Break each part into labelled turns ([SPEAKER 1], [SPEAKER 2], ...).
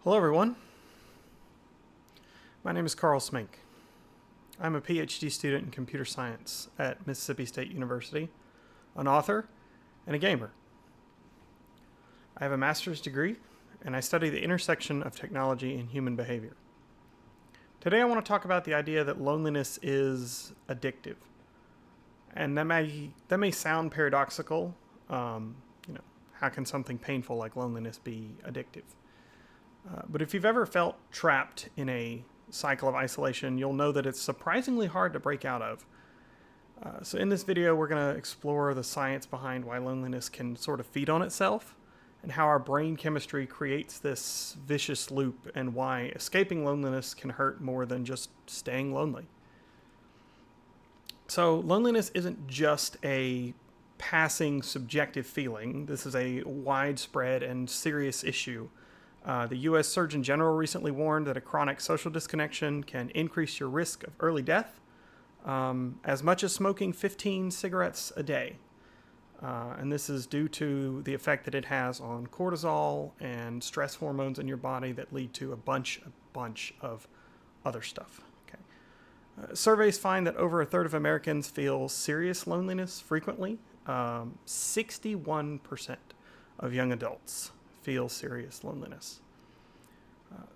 [SPEAKER 1] Hello everyone, my name is Karl Smink. I'm a PhD student in computer science at Mississippi State University, an author, and a gamer. I have a master's degree, and I study the intersection of technology and human behavior. Today I want to talk about the idea that loneliness is addictive. And that may sound paradoxical. How can something painful like loneliness be addictive? But if you've ever felt trapped in a cycle of isolation, you'll know that it's surprisingly hard to break out of. So in this video, we're going to explore the science behind why loneliness can sort of feed on itself, and how our brain chemistry creates this vicious loop, and why escaping loneliness can hurt more than just staying lonely. So loneliness isn't just a passing subjective feeling. This is a widespread and serious issue. The U.S. Surgeon General recently warned that a chronic social disconnection can increase your risk of early death as much as smoking 15 cigarettes a day. And this is due to the effect that it has on cortisol and stress hormones in your body that lead to a bunch of other stuff. Okay. Surveys find that over a third of Americans feel serious loneliness frequently. 61% of young adults feel serious loneliness.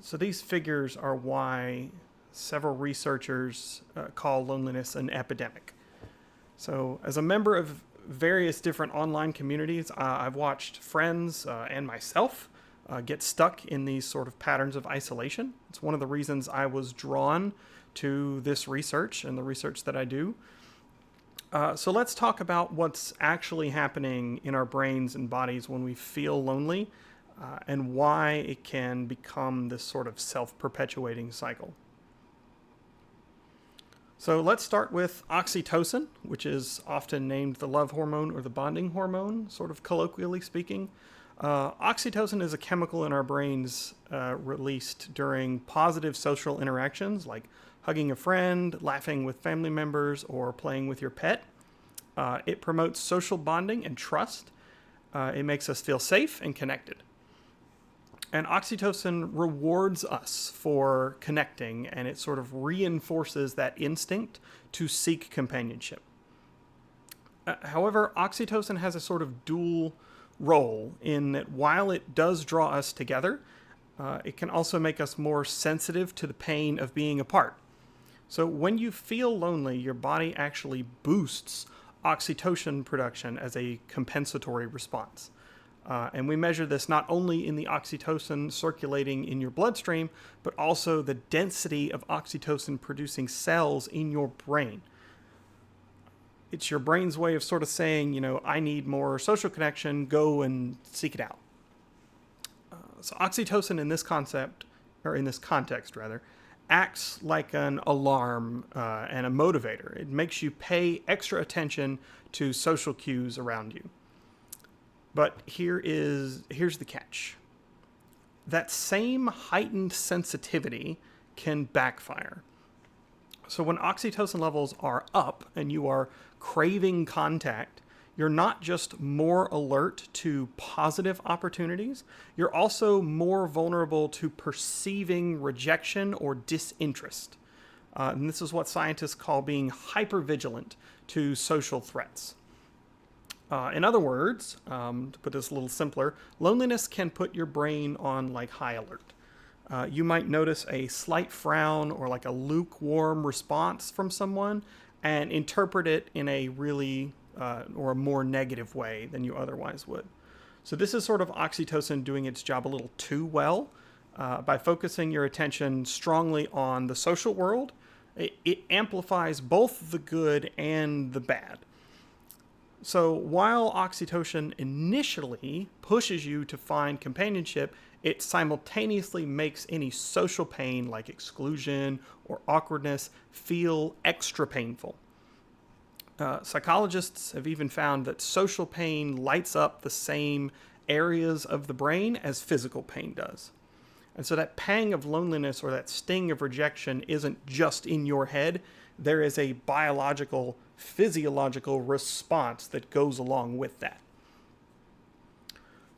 [SPEAKER 1] So these figures are why several researchers call loneliness an epidemic. So as a member of various different online communities, I've watched friends and myself get stuck in these sort of patterns of isolation. It's one of the reasons I was drawn to this research and the research that I do. So let's talk about what's actually happening in our brains and bodies when we feel lonely, and why it can become this sort of self-perpetuating cycle. So let's start with oxytocin, which is often named the love hormone or the bonding hormone, sort of colloquially speaking. Oxytocin is a chemical in our brains released during positive social interactions, like hugging a friend, laughing with family members, or playing with your pet. It promotes social bonding and trust. It makes us feel safe and connected. And oxytocin rewards us for connecting, and it sort of reinforces that instinct to seek companionship. However, oxytocin has a sort of dual role in that while it does draw us together, it can also make us more sensitive to the pain of being apart. So when you feel lonely, your body actually boosts oxytocin production as a compensatory response. And we measure this not only in the oxytocin circulating in your bloodstream, but also the density of oxytocin producing cells in your brain. It's your brain's way of sort of saying, I need more social connection, go and seek it out. So oxytocin in this context, acts like an alarm and a motivator. It makes you pay extra attention to social cues around you. But here's the catch. That same heightened sensitivity can backfire. So when oxytocin levels are up and you are craving contact, you're not just more alert to positive opportunities, you're also more vulnerable to perceiving rejection or disinterest. And this is what scientists call being hypervigilant to social threats. In other words, to put this a little simpler, loneliness can put your brain on high alert. You might notice a slight frown or a lukewarm response from someone and interpret it in a really or a more negative way than you otherwise would. So this is sort of oxytocin doing its job a little too well. By focusing your attention strongly on the social world, it amplifies both the good and the bad. So while oxytocin initially pushes you to find companionship, it simultaneously makes any social pain like exclusion or awkwardness feel extra painful. Psychologists have even found that social pain lights up the same areas of the brain as physical pain does. And so that pang of loneliness or that sting of rejection isn't just in your head. There is a biological, physiological response that goes along with that.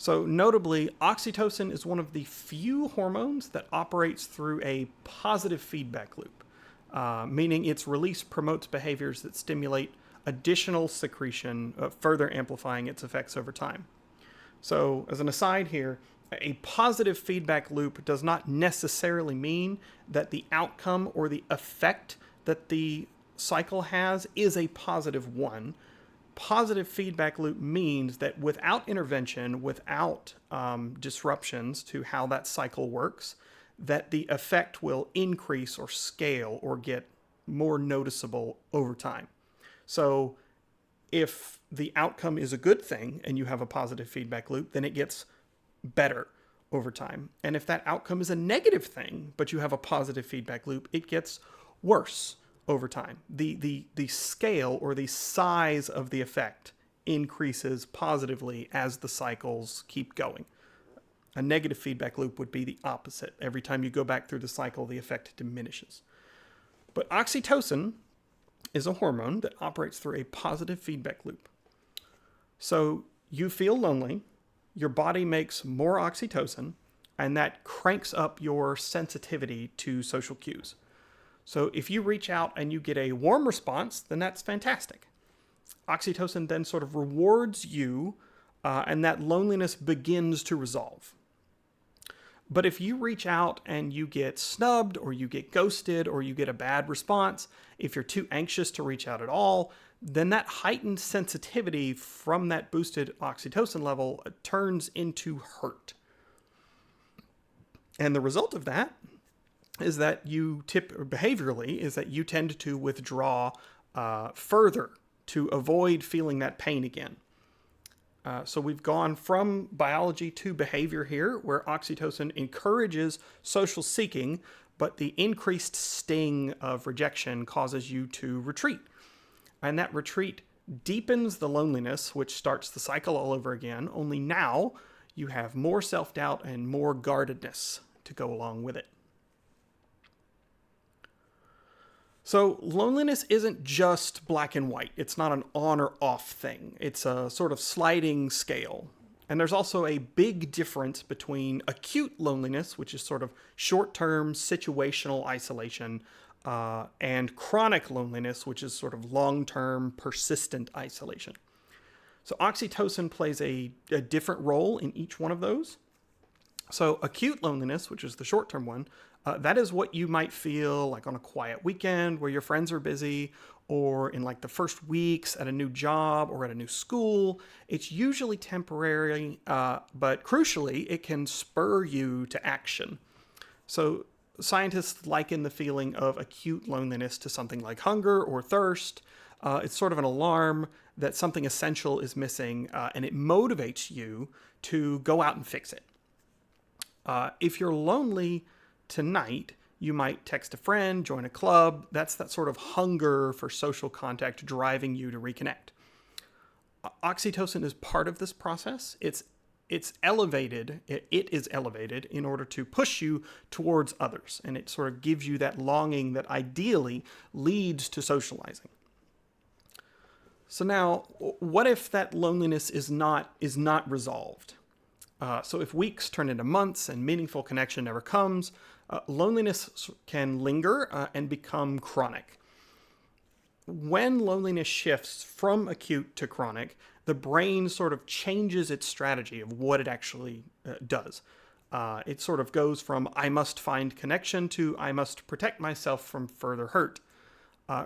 [SPEAKER 1] So notably, oxytocin is one of the few hormones that operates through a positive feedback loop, meaning its release promotes behaviors that stimulate additional secretion, further amplifying its effects over time. So, as an aside here, a positive feedback loop does not necessarily mean that the outcome or the effect that the cycle has is a positive one. Positive feedback loop means that without intervention, without disruptions to how that cycle works, that the effect will increase or scale or get more noticeable over time. So if the outcome is a good thing and you have a positive feedback loop, then it gets better over time. And if that outcome is a negative thing, but you have a positive feedback loop, it gets worse over time. The scale or the size of the effect increases positively as the cycles keep going. A negative feedback loop would be the opposite. Every time you go back through the cycle, the effect diminishes. But oxytocin is a hormone that operates through a positive feedback loop. So you feel lonely, your body makes more oxytocin, and that cranks up your sensitivity to social cues. So if you reach out and you get a warm response, then that's fantastic. Oxytocin then sort of rewards you, and that loneliness begins to resolve. But if you reach out and you get snubbed or you get ghosted or you get a bad response, if you're too anxious to reach out at all, then that heightened sensitivity from that boosted oxytocin level turns into hurt. And the result of that is that you tend to withdraw further to avoid feeling that pain again. So we've gone from biology to behavior here, where oxytocin encourages social seeking, but the increased sting of rejection causes you to retreat. And that retreat deepens the loneliness, which starts the cycle all over again, only now you have more self-doubt and more guardedness to go along with it. So loneliness isn't just black and white. It's not an on or off thing. It's a sort of sliding scale. And there's also a big difference between acute loneliness, which is sort of short-term situational isolation, and chronic loneliness, which is sort of long-term persistent isolation. So oxytocin plays a different role in each one of those. So acute loneliness, which is the short-term one, that is what you might feel like on a quiet weekend where your friends are busy, or in like the first weeks at a new job or at a new school. It's usually temporary, but crucially, it can spur you to action. So scientists liken the feeling of acute loneliness to something like hunger or thirst. It's sort of an alarm that something essential is missing, and it motivates you to go out and fix it. If you're lonely tonight, you might text a friend, join a club. That's that sort of hunger for social contact driving you to reconnect. Oxytocin is part of this process. It is elevated in order to push you towards others, and it sort of gives you that longing that ideally leads to socializing. So now, what if that loneliness is not resolved? So if weeks turn into months and meaningful connection never comes, loneliness can linger and become chronic. When loneliness shifts from acute to chronic, the brain sort of changes its strategy of what it actually does. It sort of goes from I must find connection to I must protect myself from further hurt.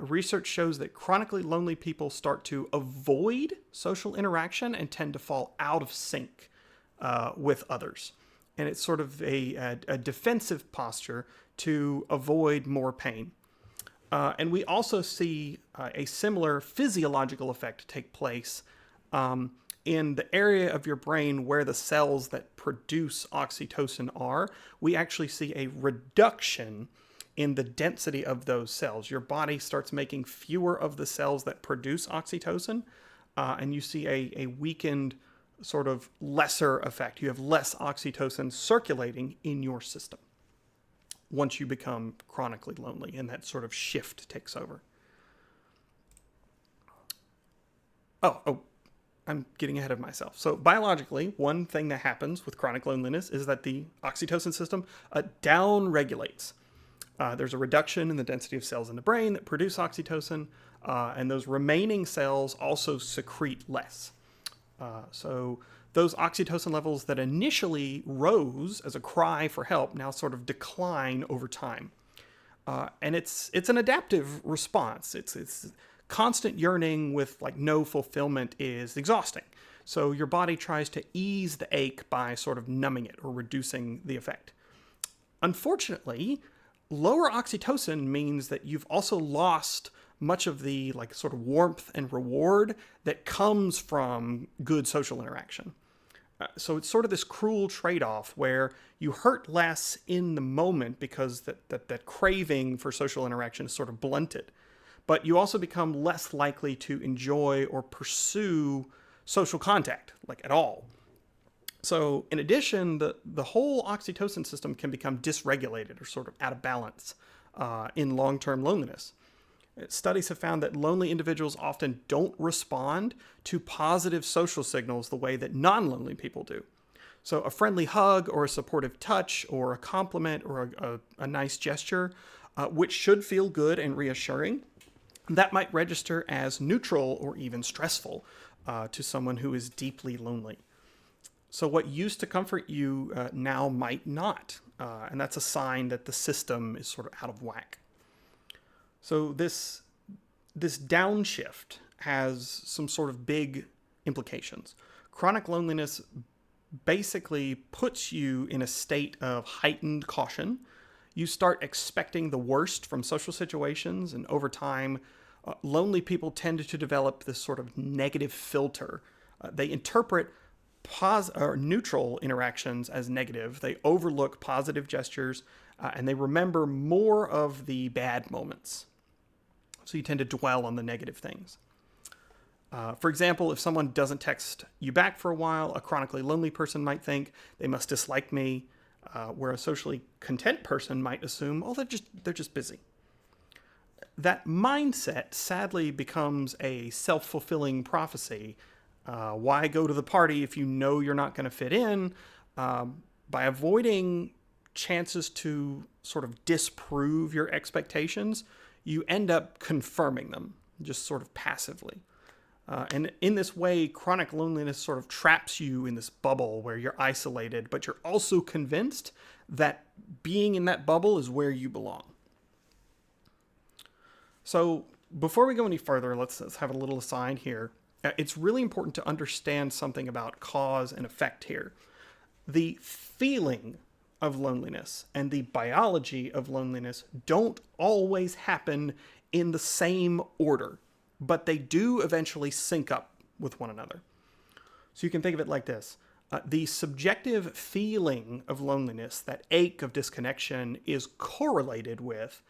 [SPEAKER 1] Research shows that chronically lonely people start to avoid social interaction and tend to fall out of sync with others. And it's sort of a defensive posture to avoid more pain. And we also see a similar physiological effect take place in the area of your brain where the cells that produce oxytocin are. We actually see a reduction in the density of those cells. Your body starts making fewer of the cells that produce oxytocin, and you see a weakened sort of lesser effect. You have less oxytocin circulating in your system once you become chronically lonely, and that sort of shift takes over. I'm getting ahead of myself. So biologically, one thing that happens with chronic loneliness is that the oxytocin system down regulates. There's a reduction in the density of cells in the brain that produce oxytocin, and those remaining cells also secrete less. So those oxytocin levels that initially rose as a cry for help now sort of decline over time. And it's an adaptive response. It's constant yearning with like no fulfillment is exhausting. So your body tries to ease the ache by sort of numbing it or reducing the effect. Unfortunately, lower oxytocin means that you've also lost much of the like sort of warmth and reward that comes from good social interaction. So it's sort of this cruel trade-off where you hurt less in the moment because that craving for social interaction is sort of blunted. But you also become less likely to enjoy or pursue social contact, like at all. So in addition, the whole oxytocin system can become dysregulated or sort of out of balance in long-term loneliness. Studies have found that lonely individuals often don't respond to positive social signals the way that non-lonely people do. So a friendly hug or a supportive touch or a compliment or a nice gesture, which should feel good and reassuring, that might register as neutral or even stressful to someone who is deeply lonely. So what used to comfort you now might not, and that's a sign that the system is sort of out of whack. So this downshift has some sort of big implications. Chronic loneliness basically puts you in a state of heightened caution. You start expecting the worst from social situations, and over time, lonely people tend to develop this sort of negative filter. They interpret neutral interactions as negative. They overlook positive gestures, and they remember more of the bad moments. So you tend to dwell on the negative things. For example, if someone doesn't text you back for a while, a chronically lonely person might think they must dislike me, where a socially content person might assume, oh, they're just busy. That mindset sadly becomes a self-fulfilling prophecy. Why go to the party if you know you're not going to fit in? By avoiding chances to sort of disprove your expectations, you end up confirming them, just sort of passively. And in this way, chronic loneliness sort of traps you in this bubble where you're isolated, but you're also convinced that being in that bubble is where you belong. So before we go any further, let's have a little aside here. It's really important to understand something about cause and effect here. The feeling of loneliness and the biology of loneliness don't always happen in the same order, but they do eventually sync up with one another. So you can think of it like this. The subjective feeling of loneliness, that ache of disconnection, is correlated with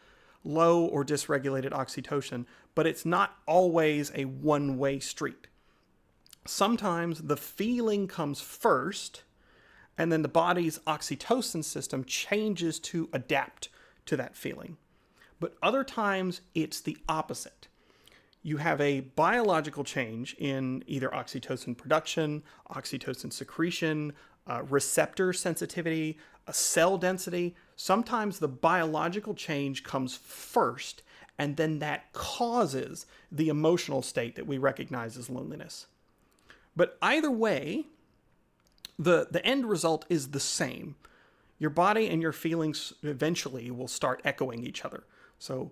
[SPEAKER 1] low or dysregulated oxytocin, but it's not always a one-way street. Sometimes the feeling comes first, and then the body's oxytocin system changes to adapt to that feeling. But other times, it's the opposite. You have a biological change in either oxytocin production, oxytocin secretion, receptor sensitivity, cell density. Sometimes the biological change comes first, and then that causes the emotional state that we recognize as loneliness. But either way, the end result is the same. Your body and your feelings eventually will start echoing each other. So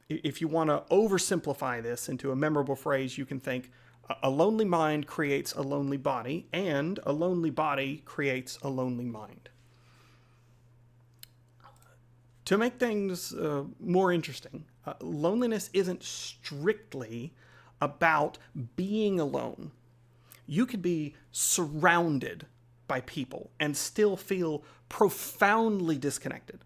[SPEAKER 1] if you want to oversimplify this into a memorable phrase, you can think a lonely mind creates a lonely body, and a lonely body creates a lonely mind. To make things more interesting, loneliness isn't strictly about being alone. You could be surrounded by people and still feel profoundly disconnected.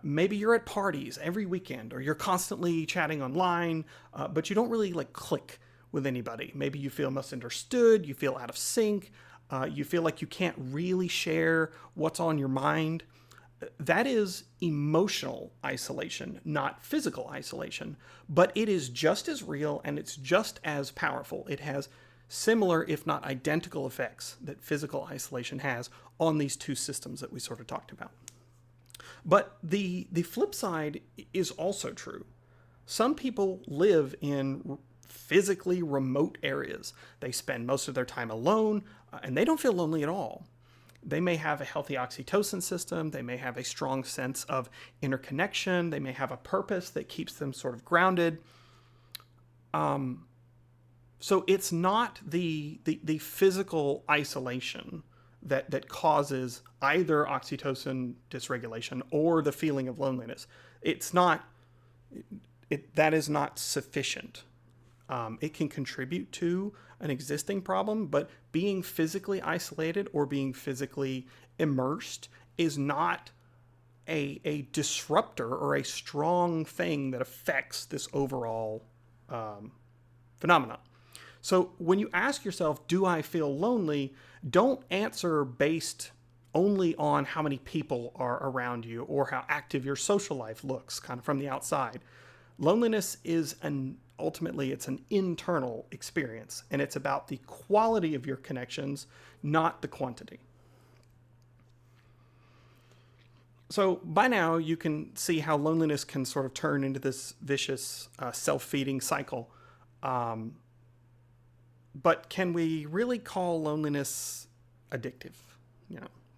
[SPEAKER 1] Maybe you're at parties every weekend, or you're constantly chatting online, but you don't really click with anybody. Maybe you feel misunderstood, you feel out of sync, you feel like you can't really share what's on your mind. That is emotional isolation, not physical isolation, but it is just as real and it's just as powerful. It has similar, if not identical, effects that physical isolation has on these two systems that we sort of talked about. But the flip side is also true. Some people live in physically remote areas. They spend most of their time alone, and they don't feel lonely at all. They may have a healthy oxytocin system. They may have a strong sense of interconnection. They may have a purpose that keeps them sort of grounded. So it's not the physical isolation that causes either oxytocin dysregulation or the feeling of loneliness. It's not, that is not sufficient. It can contribute to an existing problem, but being physically isolated or being physically immersed is not a disruptor or a strong thing that affects this overall phenomenon. So when you ask yourself, do I feel lonely? Don't answer based only on how many people are around you or how active your social life looks kind of from the outside. Loneliness is ultimately it's an internal experience, and it's about the quality of your connections, not the quantity. So by now you can see how loneliness can sort of turn into this vicious self-feeding cycle. But can we really call loneliness addictive,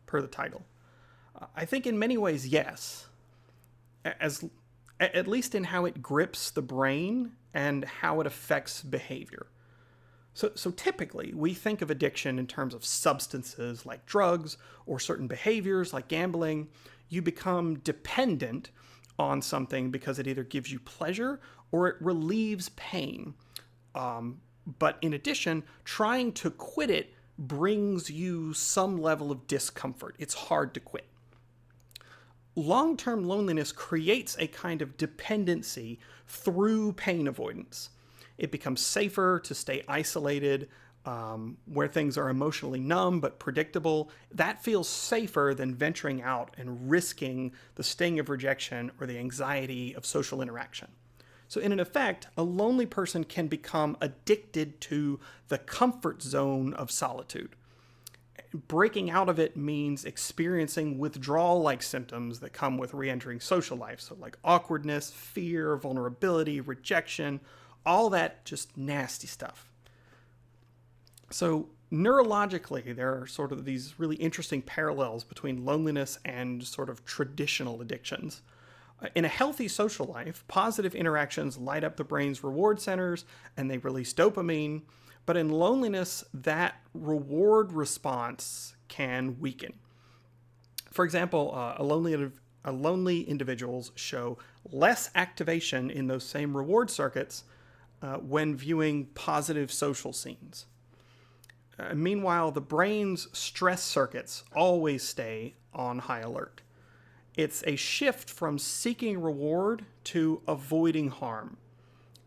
[SPEAKER 1] per the title? I think in many ways, yes. At least in how it grips the brain and how it affects behavior. So typically, we think of addiction in terms of substances like drugs or certain behaviors like gambling. You become dependent on something because it either gives you pleasure or it relieves pain. But in addition, trying to quit it brings you some level of discomfort. It's hard to quit. Long-term loneliness creates a kind of dependency through pain avoidance. It becomes safer to stay isolated, where things are emotionally numb but predictable. That feels safer than venturing out and risking the sting of rejection or the anxiety of social interaction. So in effect, a lonely person can become addicted to the comfort zone of solitude. Breaking out of it means experiencing withdrawal-like symptoms that come with re-entering social life. So like awkwardness, fear, vulnerability, rejection, all that just nasty stuff. So neurologically, there are sort of these really interesting parallels between loneliness and sort of traditional addictions. In a healthy social life, positive interactions light up the brain's reward centers and they release dopamine. But in loneliness, that reward response can weaken. For example, lonely individuals show less activation in those same reward circuits when viewing positive social scenes. Meanwhile, the brain's stress circuits always stay on high alert. It's a shift from seeking reward to avoiding harm.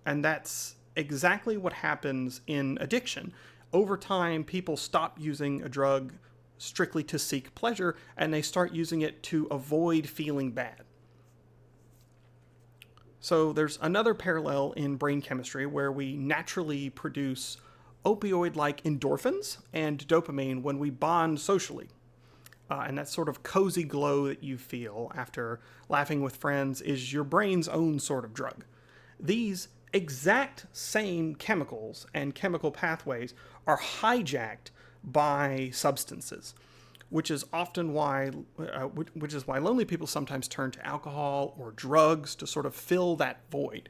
[SPEAKER 1] And that's exactly what happens in addiction. Over time, people stop using a drug strictly to seek pleasure, and they start using it to avoid feeling bad. So there's another parallel in brain chemistry where we naturally produce opioid-like endorphins and dopamine when we bond socially. And that sort of cozy glow that you feel after laughing with friends is your brain's own sort of drug. These exact same chemicals and chemical pathways are hijacked by substances, which is why lonely people sometimes turn to alcohol or drugs to sort of fill that void.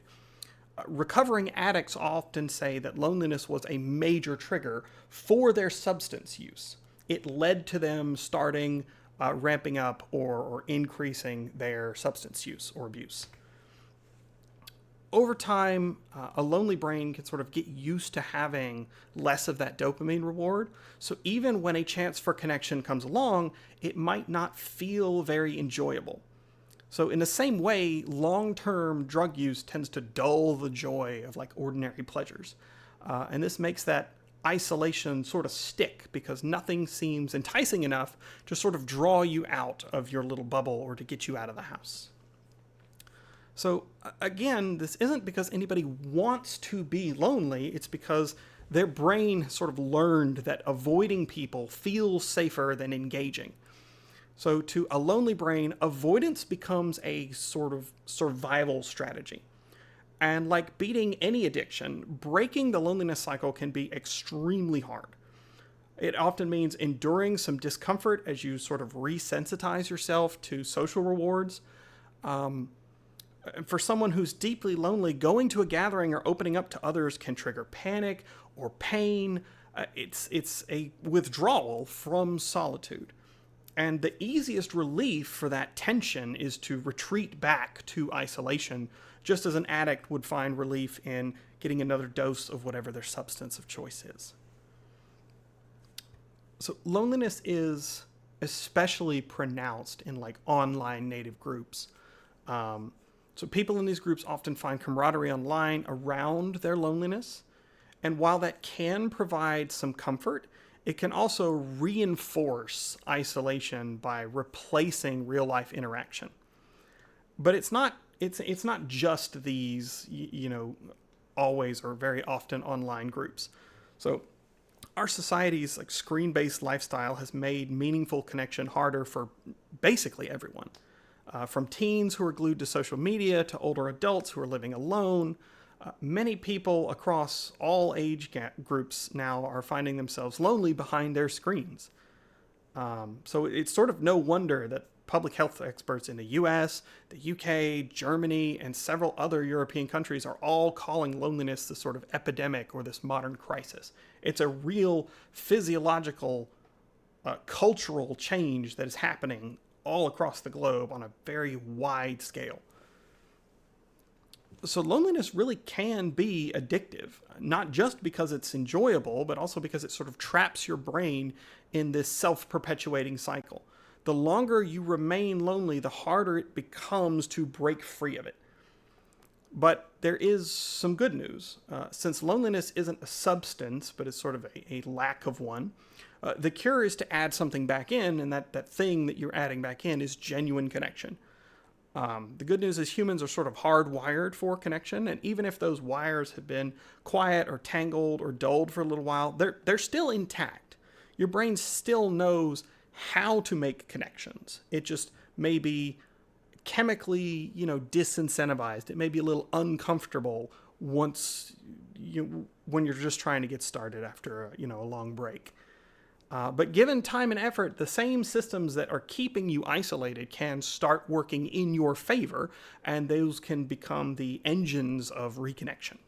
[SPEAKER 1] Recovering addicts often say that loneliness was a major trigger for their substance use. It led to them starting ramping up or increasing their substance use or abuse. Over time, a lonely brain can sort of get used to having less of that dopamine reward. So even when a chance for connection comes along, it might not feel very enjoyable. So in the same way, long-term drug use tends to dull the joy of like ordinary pleasures. And this makes that isolation sort of stick because nothing seems enticing enough to sort of draw you out of your little bubble or to get you out of the house. So again, this isn't because anybody wants to be lonely. It's because their brain sort of learned that avoiding people feels safer than engaging. So to a lonely brain, avoidance becomes a sort of survival strategy. And like beating any addiction, breaking the loneliness cycle can be extremely hard. It often means enduring some discomfort as you sort of resensitize yourself to social rewards. For someone who's deeply lonely, going to a gathering or opening up to others can trigger panic or pain. It's a withdrawal from solitude. And the easiest relief for that tension is to retreat back to isolation, just as an addict would find relief in getting another dose of whatever their substance of choice is. So loneliness is especially pronounced in like online native groups. So people in these groups often find camaraderie online around their loneliness. And while that can provide some comfort, it can also reinforce isolation by replacing real life interaction. But it's not just these, always or very often online groups. So our society's like screen-based lifestyle has made meaningful connection harder for basically everyone. From teens who are glued to social media to older adults who are living alone, many people across all age groups now are finding themselves lonely behind their screens. So it's sort of no wonder that public health experts in the US, the UK, Germany, and several other European countries are all calling loneliness this sort of epidemic or this modern crisis. It's a real physiological, cultural change that is happening all across the globe on a very wide scale. So loneliness really can be addictive, not just because it's enjoyable, but also because it sort of traps your brain in this self-perpetuating cycle. The longer you remain lonely, the harder it becomes to break free of it. But there is some good news. Since loneliness isn't a substance, but is sort of a lack of one, the cure is to add something back in, and that thing that you're adding back in is genuine connection. The good news is humans are sort of hardwired for connection, and even if those wires have been quiet or tangled or dulled for a little while, they're still intact. Your brain still knows how to make connections. It just may be chemically, disincentivized. It may be a little uncomfortable when you're just trying to get started after a long break. But given time and effort, the same systems that are keeping you isolated can start working in your favor, and those can become the engines of reconnection.